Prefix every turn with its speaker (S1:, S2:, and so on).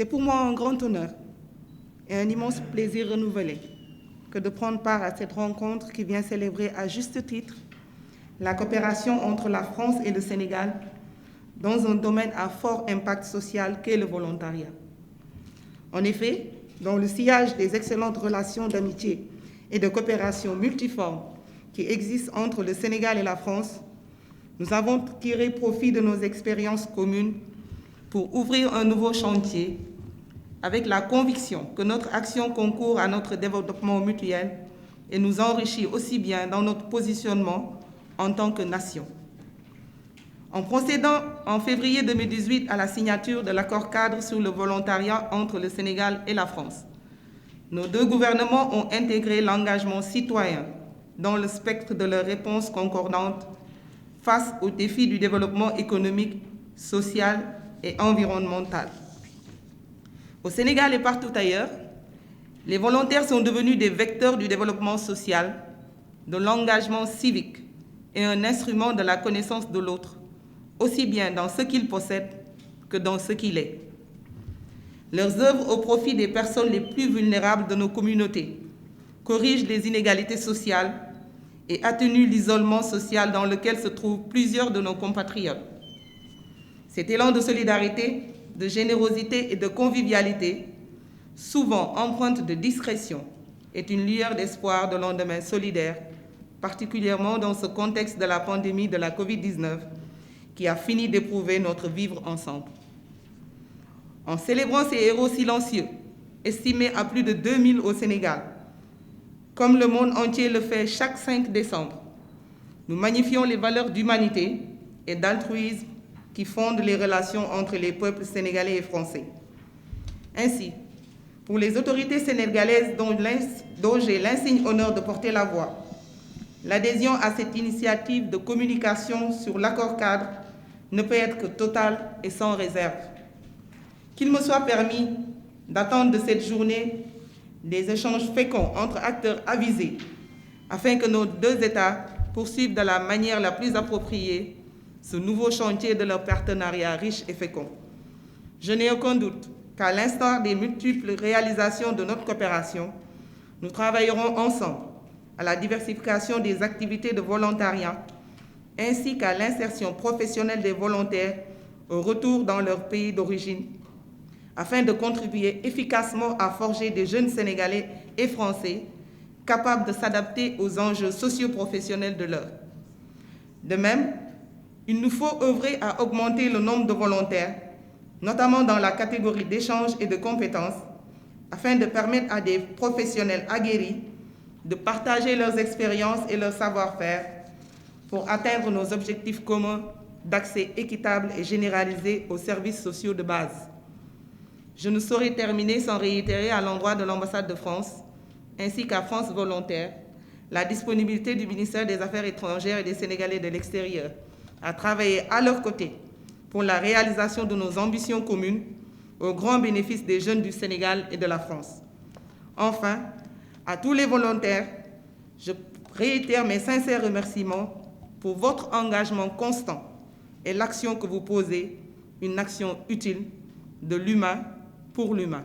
S1: C'est pour moi un grand honneur et un immense plaisir renouvelé que de prendre part à cette rencontre qui vient célébrer à juste titre la coopération entre la France et le Sénégal dans un domaine à fort impact social qu'est le volontariat. En effet, dans le sillage des excellentes relations d'amitié et de coopération multiformes qui existent entre le Sénégal et la France, nous avons tiré profit de nos expériences communes pour ouvrir un nouveau chantier avec la conviction que notre action concourt à notre développement mutuel et nous enrichit aussi bien dans notre positionnement en tant que nation. En procédant en février 2018 à la signature de l'accord-cadre sur le volontariat entre le Sénégal et la France, nos deux gouvernements ont intégré l'engagement citoyen dans le spectre de leurs réponses concordantes face aux défis du développement économique, social et environnemental. Au Sénégal et partout ailleurs, les volontaires sont devenus des vecteurs du développement social, de l'engagement civique et un instrument de la connaissance de l'autre, aussi bien dans ce qu'il possède que dans ce qu'il est. Leurs œuvres au profit des personnes les plus vulnérables de nos communautés corrigent les inégalités sociales et atténuent l'isolement social dans lequel se trouvent plusieurs de nos compatriotes. Cet élan de solidarité, de générosité et de convivialité, souvent empreinte de discrétion, est une lueur d'espoir de lendemain solidaire, particulièrement dans ce contexte de la pandémie de la Covid-19 qui a fini d'éprouver notre vivre ensemble. En célébrant ces héros silencieux, estimés à plus de 2000 au Sénégal, comme le monde entier le fait chaque 5 décembre, nous magnifions les valeurs d'humanité et d'altruisme qui fondent les relations entre les peuples sénégalais et français. Ainsi, pour les autorités sénégalaises dont j'ai l'insigne honneur de porter la voix, l'adhésion à cette initiative de communication sur l'accord-cadre ne peut être que totale et sans réserve. Qu'il me soit permis d'attendre de cette journée des échanges féconds entre acteurs avisés afin que nos deux États poursuivent de la manière la plus appropriée ce nouveau chantier de leur partenariat riche et fécond. Je n'ai aucun doute qu'à l'instar des multiples réalisations de notre coopération, nous travaillerons ensemble à la diversification des activités de volontariat ainsi qu'à l'insertion professionnelle des volontaires au retour dans leur pays d'origine, afin de contribuer efficacement à forger des jeunes Sénégalais et Français capables de s'adapter aux enjeux socio-professionnels de l'heure. De même, il nous faut œuvrer à augmenter le nombre de volontaires, notamment dans la catégorie d'échange et de compétences, afin de permettre à des professionnels aguerris de partager leurs expériences et leur savoir-faire pour atteindre nos objectifs communs d'accès équitable et généralisé aux services sociaux de base. Je ne saurais terminer sans réitérer à l'endroit de l'ambassade de France, ainsi qu'à France Volontaire, la disponibilité du ministère des Affaires étrangères et des Sénégalais de l'extérieur à travailler à leur côté pour la réalisation de nos ambitions communes au grand bénéfice des jeunes du Sénégal et de la France. Enfin, à tous les volontaires, je réitère mes sincères remerciements pour votre engagement constant et l'action que vous posez, une action utile de l'humain pour l'humain.